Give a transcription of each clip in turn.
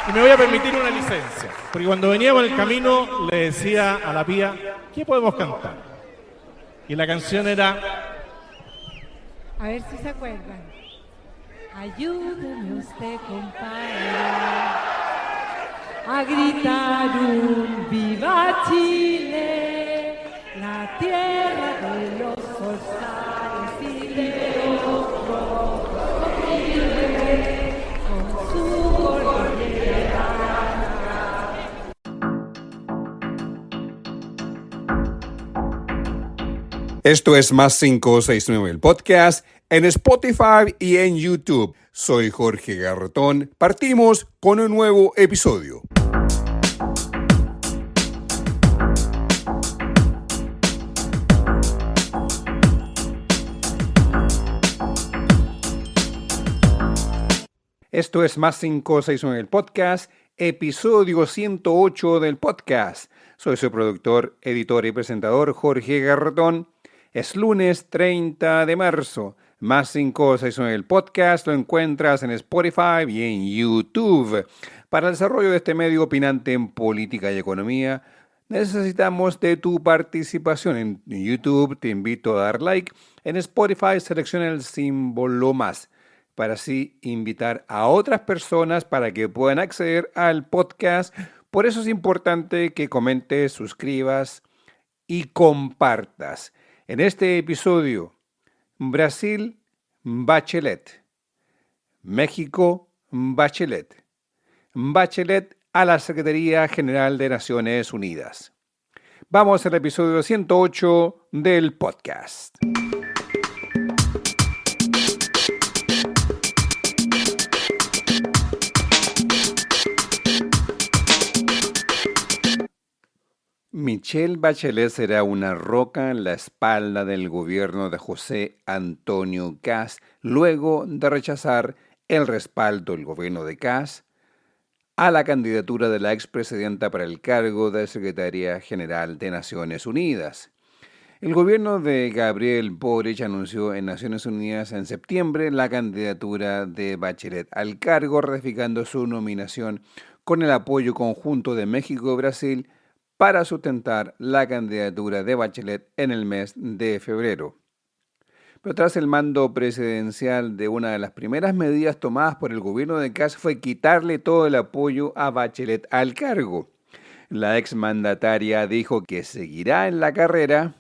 Y me voy a permitir una licencia, porque cuando veníamos en el camino le decía a la Pía, ¿qué podemos cantar? Y la canción era... A ver si se acuerdan. Ayúdeme usted, compadre, a gritar un viva Chile, la tierra de los solstarios y de los rojos coquiles, con su cordillera. Esto es Más 569, el podcast en Spotify y en YouTube. Soy Jorge Garretón. Partimos con un nuevo episodio. Esto es Más 569, el podcast, episodio 108 del podcast. Soy su productor, editor y presentador Jorge Garretón. Es lunes 30 de marzo. Más 569 el podcast lo encuentras en Spotify y en YouTube. Para el desarrollo de este medio opinante en política y economía, necesitamos de tu participación. En YouTube te invito a dar like. En Spotify selecciona el símbolo más, para así invitar a otras personas para que puedan acceder al podcast. Por eso es importante que comentes, suscribas y compartas. En este episodio, Brasil, Bachelet. México, Bachelet. Bachelet a la Secretaría General de Naciones Unidas. Vamos al episodio 108 del podcast. Michelle Bachelet será una roca en la espalda del gobierno de José Antonio Kast luego de rechazar el respaldo del gobierno de Kast a la candidatura de la expresidenta para el cargo de Secretaria General de Naciones Unidas. El gobierno de Gabriel Boric anunció en Naciones Unidas en septiembre la candidatura de Bachelet al cargo, ratificando su nominación con el apoyo conjunto de México y Brasil para sustentar la candidatura de Bachelet en el mes de febrero. Pero tras el mando presidencial, de una de las primeras medidas tomadas por el gobierno de Kast fue quitarle todo el apoyo a Bachelet al cargo. La exmandataria dijo que seguirá en la carrera.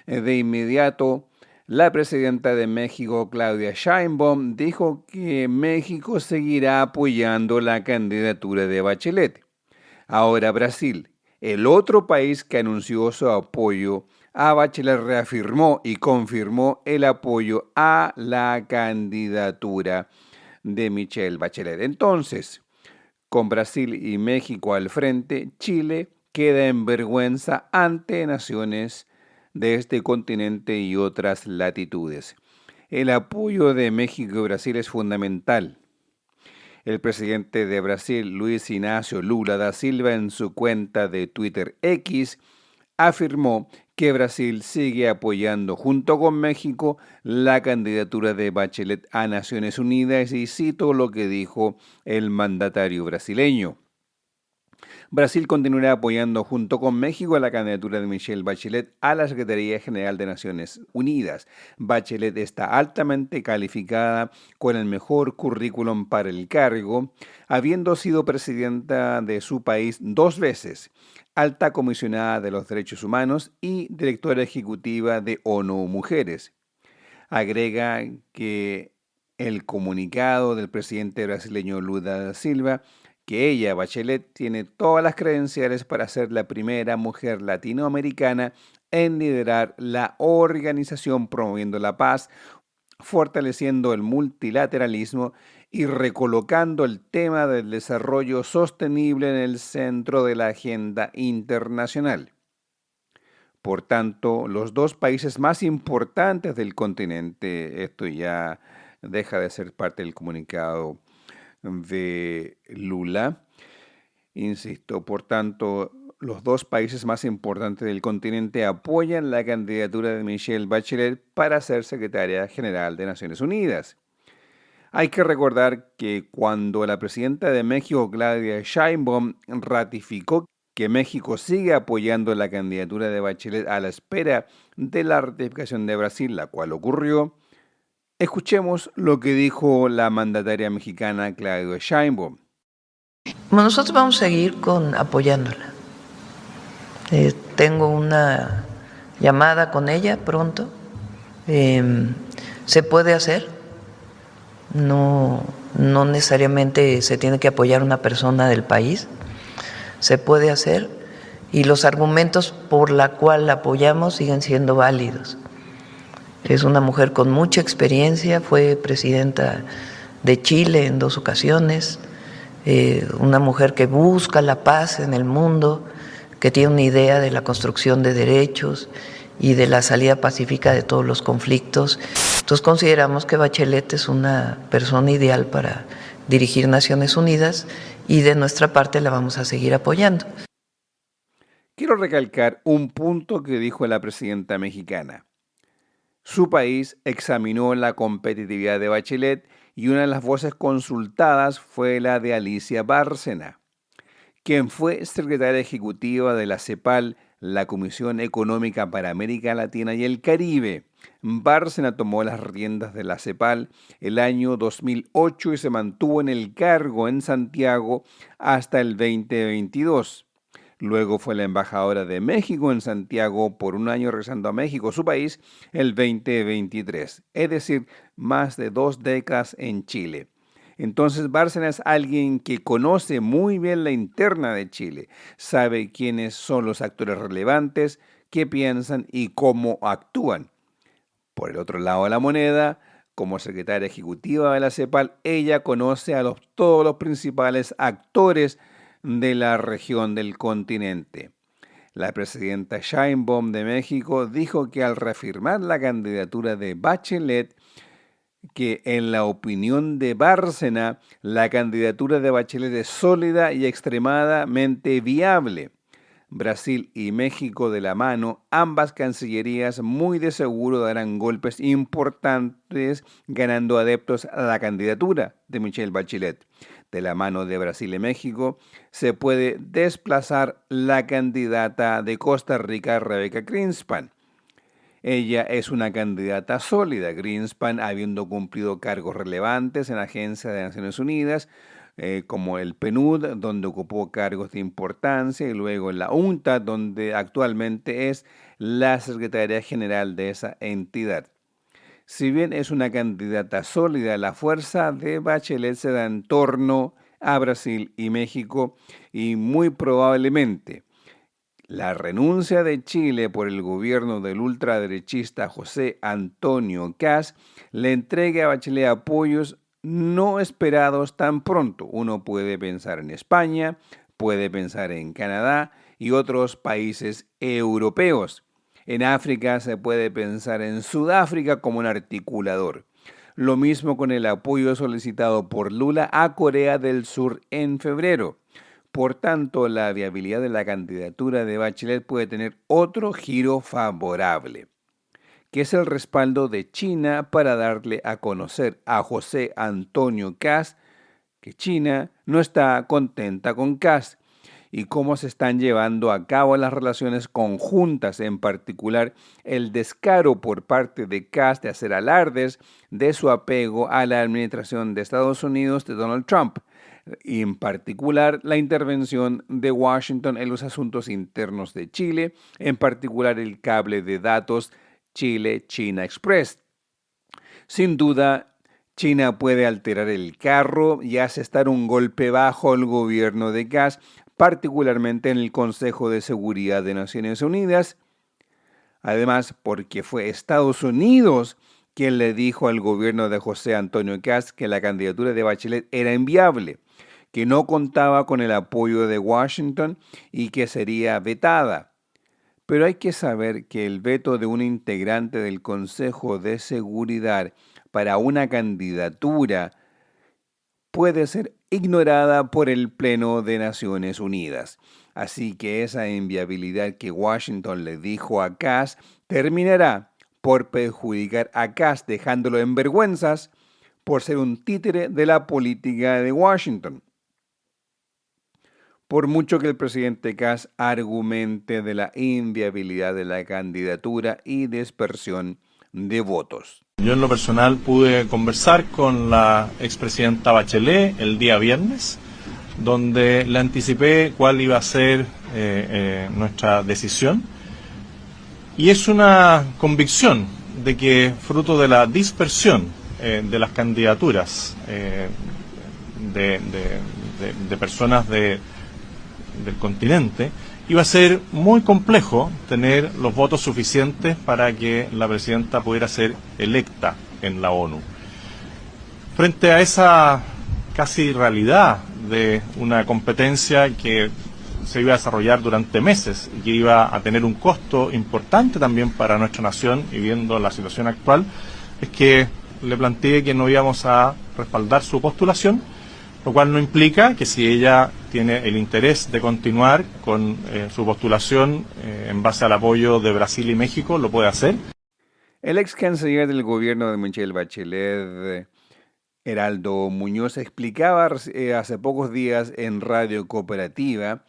De inmediato, la presidenta de México, Claudia Sheinbaum, dijo que México seguirá apoyando la candidatura de Bachelet. Ahora Brasil, el otro país que anunció su apoyo a Bachelet, reafirmó y confirmó el apoyo a la candidatura de Michelle Bachelet. Entonces, con Brasil y México al frente, Chile queda en vergüenza ante naciones de este continente y otras latitudes. El apoyo de México y Brasil es fundamental. El presidente de Brasil, Luis Inácio Lula da Silva, en su cuenta de Twitter X, afirmó que Brasil sigue apoyando junto con México la candidatura de Bachelet a Naciones Unidas, y cito lo que dijo el mandatario brasileño. Brasil continuará apoyando junto con México la candidatura de Michelle Bachelet a la Secretaría General de Naciones Unidas. Bachelet está altamente calificada con el mejor currículum para el cargo, habiendo sido presidenta de su país 2 veces, alta comisionada de los derechos humanos y directora ejecutiva de ONU Mujeres. Agrega que el comunicado del presidente brasileño Lula da Silva, que ella, Bachelet, tiene todas las credenciales para ser la primera mujer latinoamericana en liderar la organización promoviendo la paz, fortaleciendo el multilateralismo y recolocando el tema del desarrollo sostenible en el centro de la agenda internacional. Por tanto, los dos países más importantes del continente, esto ya deja de ser parte del comunicado de Lula, insisto, por tanto, los dos países más importantes del continente apoyan la candidatura de Michelle Bachelet para ser secretaria general de Naciones Unidas. Hay que recordar que cuando la presidenta de México, Claudia Sheinbaum, ratificó que México sigue apoyando la candidatura de Bachelet a la espera de la ratificación de Brasil, la cual ocurrió, escuchemos lo que dijo la mandataria mexicana Claudia Sheinbaum. Bueno, nosotros vamos a seguir apoyándola. Tengo una llamada con ella pronto. Se puede hacer. No necesariamente se tiene que apoyar una persona del país. Se puede hacer y los argumentos por la cual la apoyamos siguen siendo válidos. Es una mujer con mucha experiencia, fue presidenta de Chile en 2 ocasiones, una mujer que busca la paz en el mundo, que tiene una idea de la construcción de derechos y de la salida pacífica de todos los conflictos. Entonces consideramos que Bachelet es una persona ideal para dirigir Naciones Unidas y de nuestra parte la vamos a seguir apoyando. Quiero recalcar un punto que dijo la presidenta mexicana. Su país examinó la competitividad de Bachelet y una de las voces consultadas fue la de Alicia Bárcena, quien fue secretaria ejecutiva de la CEPAL, la Comisión Económica para América Latina y el Caribe. Bárcena tomó las riendas de la CEPAL el año 2008 y se mantuvo en el cargo en Santiago hasta el 2022. Luego fue la embajadora de México en Santiago por un año, regresando a México, su país, el 2023. Es decir, más de 2 décadas en Chile. Entonces, Bárcena es alguien que conoce muy bien la interna de Chile, sabe quiénes son los actores relevantes, qué piensan y cómo actúan. Por el otro lado de la moneda, como secretaria ejecutiva de la CEPAL, ella conoce a todos los principales actores de la región del continente. La presidenta Sheinbaum de México dijo que al reafirmar la candidatura de Bachelet, que en la opinión de Bárcena, la candidatura de Bachelet es sólida y extremadamente viable. Brasil y México de la mano, ambas cancillerías muy de seguro darán golpes importantes ganando adeptos a la candidatura de Michelle Bachelet. De la mano de Brasil y México se puede desplazar la candidata de Costa Rica, Rebeca Grynspan. Ella es una candidata sólida, Grynspan habiendo cumplido cargos relevantes en la Agencia de Naciones Unidas, como el PNUD, donde ocupó cargos de importancia, y luego en la UNTAD, donde actualmente es la secretaria general de esa entidad. Si bien es una candidata sólida, la fuerza de Bachelet se da en torno a Brasil y México y muy probablemente la renuncia de Chile por el gobierno del ultraderechista José Antonio Kast le entregue a Bachelet apoyos no esperados tan pronto. Uno puede pensar en España, puede pensar en Canadá y otros países europeos. En África se puede pensar en Sudáfrica como un articulador. Lo mismo con el apoyo solicitado por Lula a Corea del Sur en febrero. Por tanto, la viabilidad de la candidatura de Bachelet puede tener otro giro favorable, que es el respaldo de China para darle a conocer a José Antonio Kast que China no está contenta con Kast y cómo se están llevando a cabo las relaciones conjuntas, en particular el descaro por parte de Kast de hacer alardes de su apego a la administración de Estados Unidos de Donald Trump, y en particular la intervención de Washington en los asuntos internos de Chile, en particular el cable de datos Chile-China Express. Sin duda, China puede alterar el carro y asestar un golpe bajo el gobierno de Kast, particularmente en el Consejo de Seguridad de Naciones Unidas. Además, porque fue Estados Unidos quien le dijo al gobierno de José Antonio Kast que la candidatura de Bachelet era inviable, que no contaba con el apoyo de Washington y que sería vetada. Pero hay que saber que el veto de un integrante del Consejo de Seguridad para una candidatura puede ser ignorada por el Pleno de Naciones Unidas. Así que esa inviabilidad que Washington le dijo a Kast terminará por perjudicar a Kast, dejándolo en vergüenzas, por ser un títere de la política de Washington. Por mucho que el presidente Kast argumente de la inviabilidad de la candidatura y dispersión de votos. Yo en lo personal pude conversar con la expresidenta Bachelet el día viernes, donde le anticipé cuál iba a ser nuestra decisión. Y es una convicción de que fruto de la dispersión de las candidaturas de personas del continente, iba a ser muy complejo tener los votos suficientes para que la presidenta pudiera ser electa en la ONU. Frente a esa casi realidad de una competencia que se iba a desarrollar durante meses y que iba a tener un costo importante también para nuestra nación, y viendo la situación actual, es que le planteé que no íbamos a respaldar su postulación, lo cual no implica que si ella tiene el interés de continuar con su postulación en base al apoyo de Brasil y México, lo puede hacer. El ex canciller del gobierno de Michelle Bachelet, Heraldo Muñoz, explicaba hace pocos días en Radio Cooperativa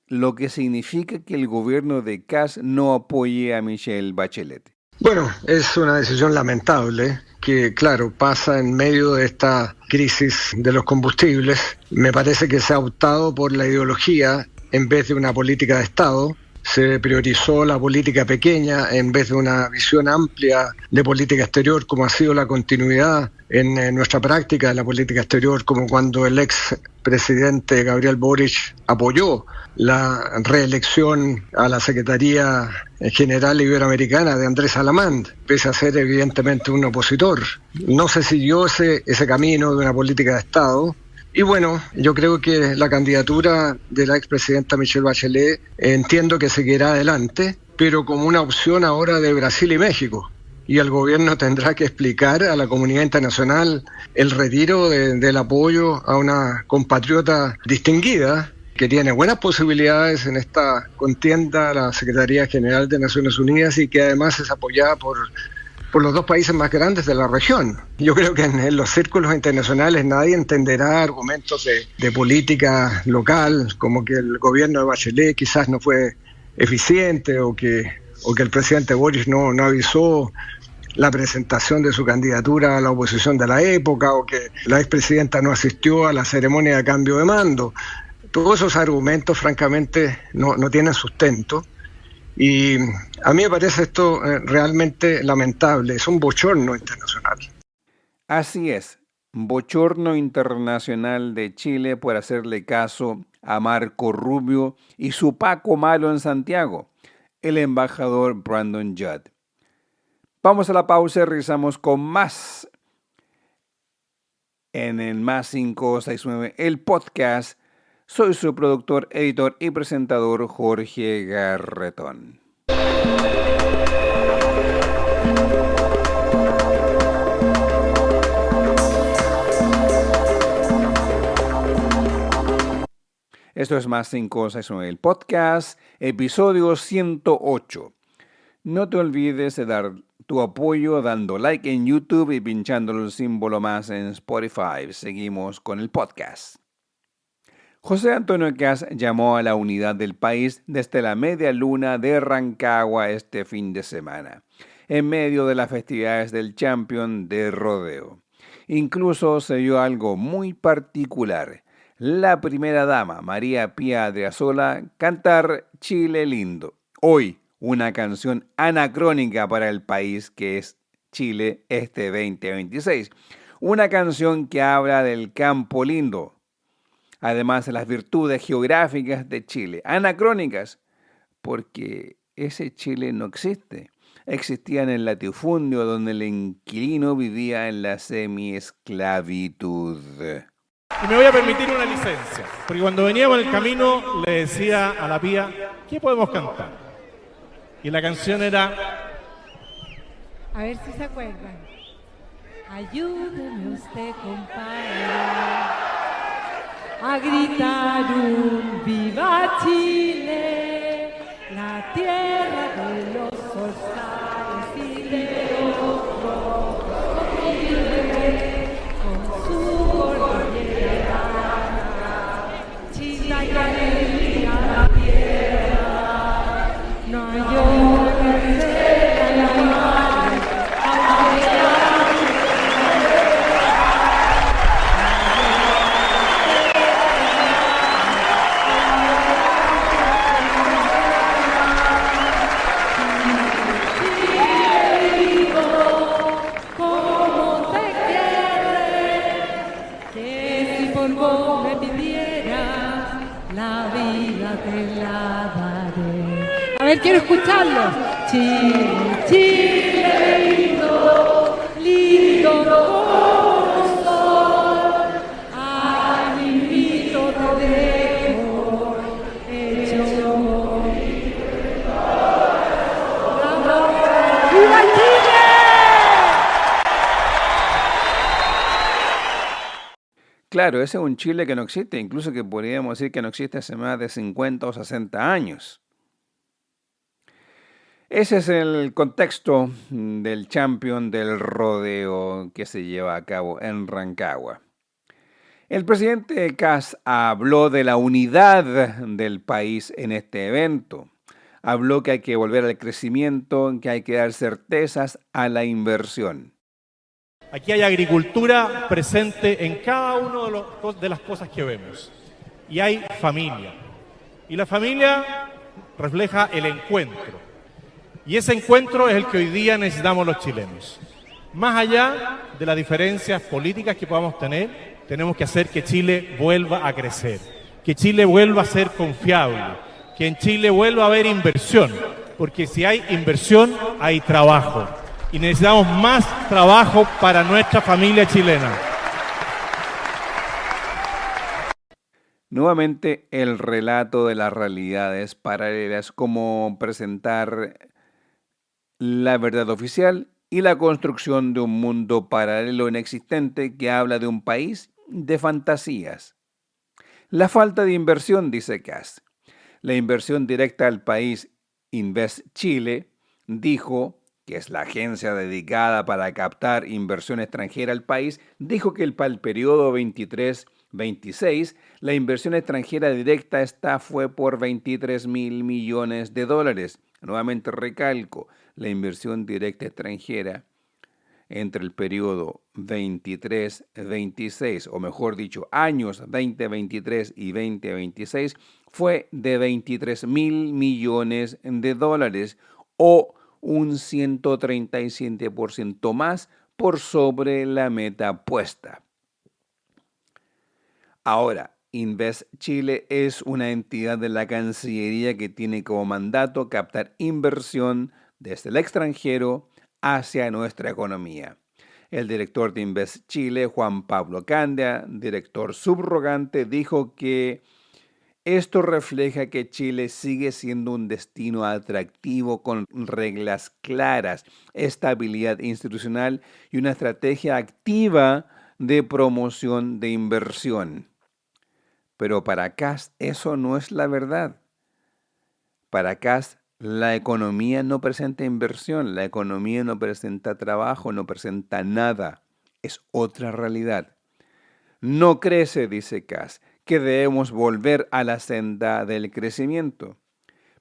lo que significa que el gobierno de Kast no apoye a Michelle Bachelet. Bueno, es una decisión lamentable que, claro, pasa en medio de esta crisis de los combustibles. Me parece que se ha optado por la ideología en vez de una política de Estado. Se priorizó la política pequeña en vez de una visión amplia de política exterior, como ha sido la continuidad en nuestra práctica de la política exterior, como cuando el ex presidente Gabriel Boric apoyó la reelección a la Secretaría General Iberoamericana de Andrés Alamand, pese a ser evidentemente un opositor. No se siguió ese camino de una política de Estado. Y bueno, yo creo que la candidatura de la expresidenta Michelle Bachelet entiendo que seguirá adelante, pero como una opción ahora de Brasil y México. Y el gobierno tendrá que explicar a la comunidad internacional el retiro del apoyo a una compatriota distinguida que tiene buenas posibilidades en esta contienda a la Secretaría General de Naciones Unidas y que además es apoyada por los dos países más grandes de la región. Yo creo que en los círculos internacionales nadie entenderá argumentos de política local, como que el gobierno de Bachelet quizás no fue eficiente o que el presidente Boric no avisó la presentación de su candidatura a la oposición de la época, o que la expresidenta no asistió a la ceremonia de cambio de mando. Todos esos argumentos, francamente, no tienen sustento. Y a mí me parece esto realmente lamentable, es un bochorno internacional. Así es, bochorno internacional de Chile por hacerle caso a Marco Rubio y su Paco malo en Santiago, el embajador Brandon Judd. Vamos a la pausa y regresamos con más en el Más 569, el podcast. Soy su productor, editor y presentador Jorge Garretón. Esto es Más 569, el podcast, episodio 108. No te olvides de dar tu apoyo dando like en YouTube y pinchando el símbolo más en Spotify. Seguimos con el podcast. José Antonio Kast llamó a la unidad del país desde la media luna de Rancagua este fin de semana, en medio de las festividades del Champion de rodeo. Incluso se dio algo muy particular. La primera dama, María Pía Adriasola, cantar Chile lindo. Hoy, una canción anacrónica para el país que es Chile este 2026. Una canción que habla del campo lindo, además de las virtudes geográficas de Chile, anacrónicas, porque ese Chile no existe. Existía en el latifundio donde el inquilino vivía en la semiesclavitud. Y me voy a permitir una licencia, porque cuando veníamos en el camino le decía a la Pía, ¿qué podemos cantar? Y la canción era... A ver si se acuerdan. Ayúdeme usted, compadre, a gritar un viva Chile, la tierra de los zorzales y de los rojos, hay alegría en la tierra, no hay otra que sea la madre, aunque como te quiere, que si por vos me pidieras, la vida te la daré. A ver, quiero escucharlo. Chile, Chile lindo, lindo como el sol. Ay, niñito, te dejo hecho. ¡Bravo! ¡Viva Chile! Claro, ese es un Chile que no existe, incluso que podríamos decir que no existe hace más de 50 o 60 años. Ese es el contexto del champion del rodeo que se lleva a cabo en Rancagua. El presidente Kast habló de la unidad del país en este evento. Habló que hay que volver al crecimiento, que hay que dar certezas a la inversión. Aquí hay agricultura presente en cada una de las cosas que vemos. Y hay familia. Y la familia refleja el encuentro. Y ese encuentro es el que hoy día necesitamos los chilenos. Más allá de las diferencias políticas que podamos tener, tenemos que hacer que Chile vuelva a crecer, que Chile vuelva a ser confiable, que en Chile vuelva a haber inversión, porque si hay inversión, hay trabajo. Y necesitamos más trabajo para nuestra familia chilena. Nuevamente, el relato de las realidades paralelas, como presentar la verdad oficial y la construcción de un mundo paralelo inexistente que habla de un país de fantasías. La falta de inversión, dice Kast. La inversión directa al país Invest Chile dijo, que es la agencia dedicada para captar inversión extranjera al país, dijo que para el periodo 23-26 la inversión extranjera directa fue por 23.000 millones de dólares. Nuevamente recalco, la inversión directa extranjera entre el periodo 23-26, o mejor dicho, años 2023 y 2026, fue de 23.000 millones de dólares, o un 137% más por sobre la meta puesta. Ahora, Invest Chile es una entidad de la Cancillería que tiene como mandato captar inversión desde el extranjero hacia nuestra economía. El director de Invest Chile, Juan Pablo Candia, director subrogante, dijo que esto refleja que Chile sigue siendo un destino atractivo con reglas claras, estabilidad institucional y una estrategia activa de promoción de inversión. Pero para Kast eso no es la verdad. Para Kast la economía no presenta inversión, la economía no presenta trabajo, no presenta nada. Es otra realidad. No crece, dice Kast, que debemos volver a la senda del crecimiento.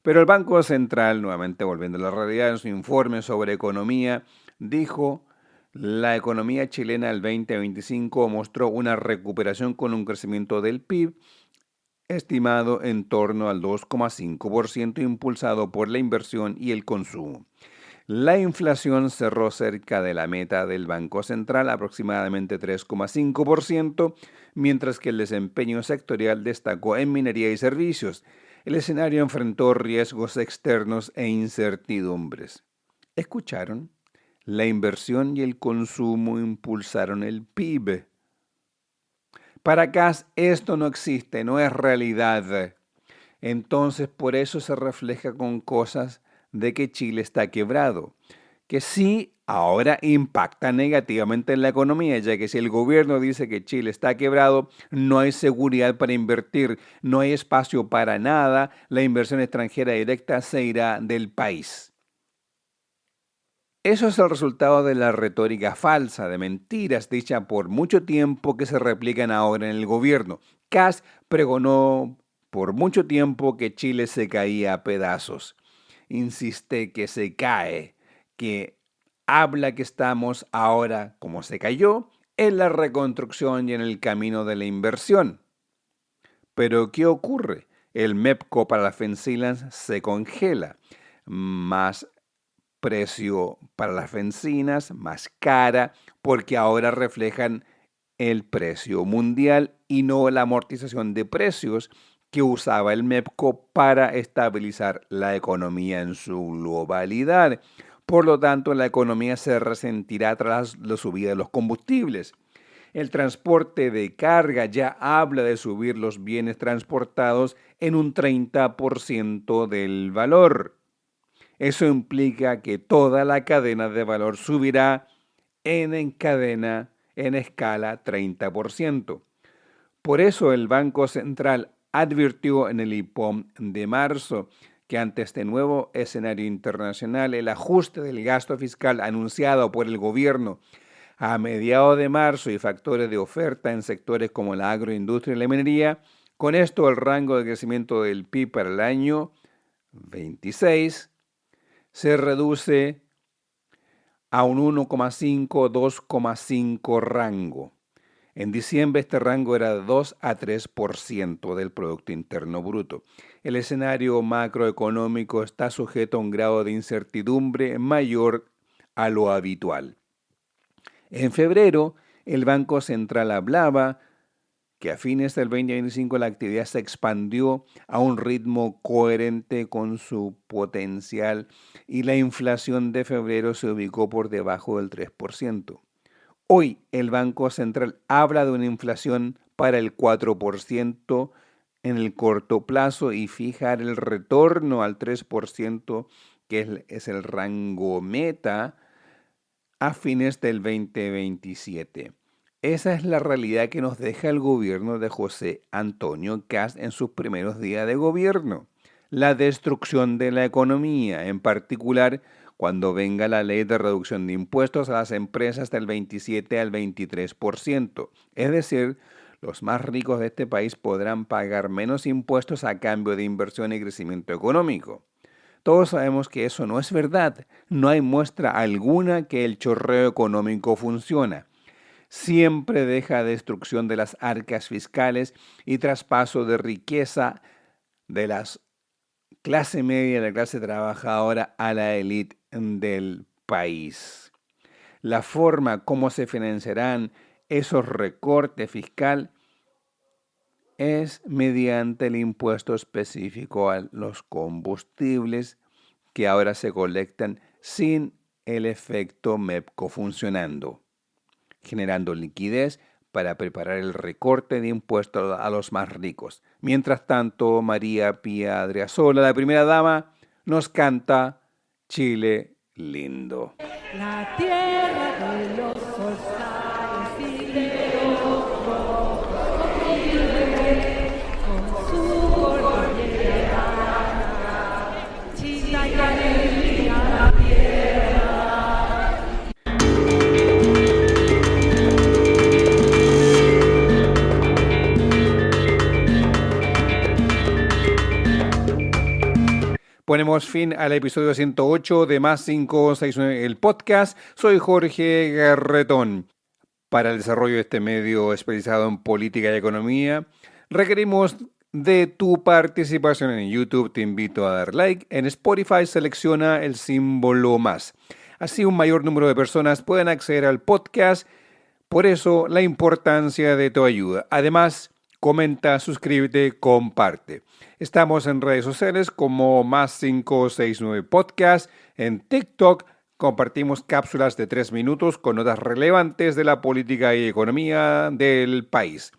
Pero el Banco Central, nuevamente volviendo a la realidad, en su informe sobre economía, dijo: la economía chilena del 2025 mostró una recuperación con un crecimiento del PIB estimado en torno al 2,5%, impulsado por la inversión y el consumo. La inflación cerró cerca de la meta del Banco Central, aproximadamente 3,5%, mientras que el desempeño sectorial destacó en minería y servicios. El escenario enfrentó riesgos externos e incertidumbres. ¿Escucharon? La inversión y el consumo impulsaron el PIB. Para Kast esto no existe, no es realidad. Entonces, por eso se refleja con cosas de que Chile está quebrado, que sí ahora impacta negativamente en la economía, ya que si el gobierno dice que Chile está quebrado, no hay seguridad para invertir, no hay espacio para nada, la inversión extranjera directa se irá del país. Eso es el resultado de la retórica falsa, de mentiras dichas por mucho tiempo que se replican ahora en el gobierno. Kast pregonó por mucho tiempo que Chile se caía a pedazos. Insiste que se cae, que habla que estamos ahora, como se cayó, en la reconstrucción y en el camino de la inversión. Pero ¿qué ocurre? El MEPCO para las bencinas se congela. Más precio para las bencinas, más cara, porque ahora reflejan el precio mundial y no la amortización de precios que usaba el MEPCO para estabilizar la economía en su globalidad. Por lo tanto, la economía se resentirá tras la subida de los combustibles. El transporte de carga ya habla de subir los bienes transportados en un 30% del valor. Eso implica que toda la cadena de valor subirá en escala 30%. Por eso el Banco Central advirtió en el IPOM de marzo que ante este nuevo escenario internacional, el ajuste del gasto fiscal anunciado por el gobierno a mediados de marzo y factores de oferta en sectores como la agroindustria y la minería, con esto el rango de crecimiento del PIB para el año 26 se reduce a un 1,5-2,5 rango. En diciembre este rango era de 2 a 3% del Producto Interno Bruto. El escenario macroeconómico está sujeto a un grado de incertidumbre mayor a lo habitual. En febrero, el Banco Central hablaba que a fines del 2025 la actividad se expandió a un ritmo coherente con su potencial y la inflación de febrero se ubicó por debajo del 3%. Hoy el Banco Central habla de una inflación para el 4% en el corto plazo y fijar el retorno al 3%, que es el rango meta, a fines del 2027. Esa es la realidad que nos deja el gobierno de José Antonio Kast en sus primeros días de gobierno. La destrucción de la economía, en particular cuando venga la ley de reducción de impuestos a las empresas del 27 al 23%. Es decir, los más ricos de este país podrán pagar menos impuestos a cambio de inversión y crecimiento económico. Todos sabemos que eso no es verdad. No hay muestra alguna que el chorreo económico funciona. Siempre deja destrucción de las arcas fiscales y traspaso de riqueza de la clase media y la clase trabajadora a la élite del país. La forma como se financiarán esos recortes fiscales es mediante el impuesto específico a los combustibles que ahora se colectan sin el efecto MEPCO funcionando, generando liquidez para preparar el recorte de impuestos a los más ricos. Mientras tanto, María Pía Adriasola, la primera dama, nos canta Chile lindo. La tierra de los solstarios y de los rojos con su cordillera, Chita y alegría la tierra. Ponemos fin al episodio 108 de Más 569, el podcast. Soy Jorge Garretón. Para el desarrollo de este medio especializado en política y economía, requerimos de tu participación en YouTube. Te invito a dar like. En Spotify selecciona el símbolo más. Así un mayor número de personas pueden acceder al podcast. Por eso la importancia de tu ayuda. Además, comenta, suscríbete, comparte. Estamos en redes sociales como Más 569 Podcast. En TikTok compartimos cápsulas de 3 minutos con notas relevantes de la política y economía del país.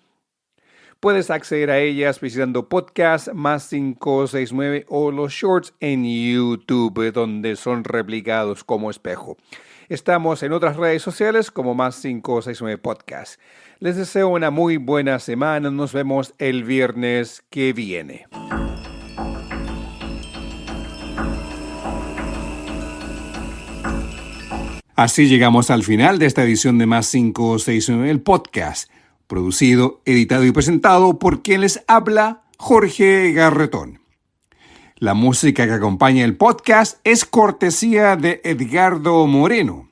Puedes acceder a ellas visitando Podcast Más 569 o los shorts en YouTube, donde son replicados como espejo. Estamos en otras redes sociales como Más 569 Podcast. Les deseo una muy buena semana. Nos vemos el viernes que viene. Así llegamos al final de esta edición de Más 569, el podcast, producido, editado y presentado por quien les habla, Jorge Garretón. La música que acompaña el podcast es cortesía de Edgardo Moreno.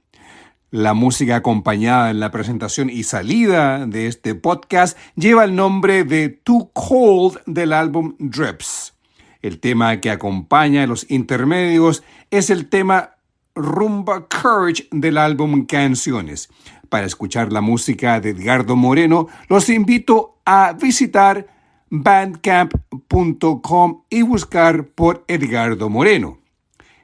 La música acompañada en la presentación y salida de este podcast lleva el nombre de Too Cold del álbum Drips. El tema que acompaña los intermedios es el tema Rumba Courage del álbum Canciones. Para escuchar la música de Edgardo Moreno, los invito a visitar bandcamp.com y buscar por Edgardo Moreno.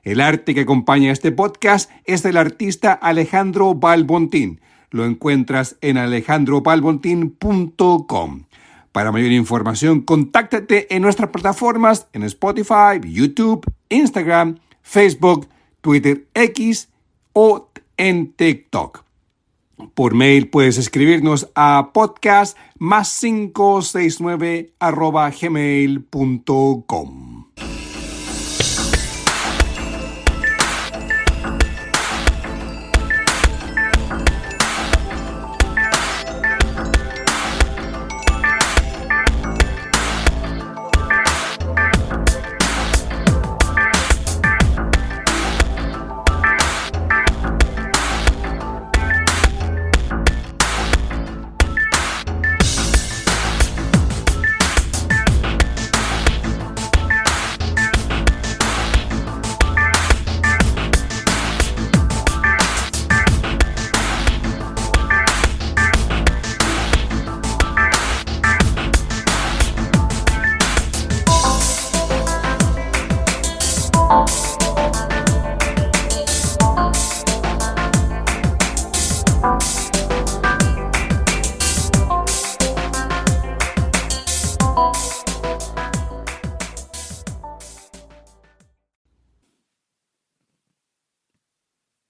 El arte que acompaña este podcast es del artista Alejandro Balbontín. Lo encuentras en alejandrobalbontin.com. Para mayor información, contáctate en nuestras plataformas en Spotify, YouTube, Instagram, Facebook, Twitter X o en TikTok. Por mail puedes escribirnos a podcast+569@gmail.com.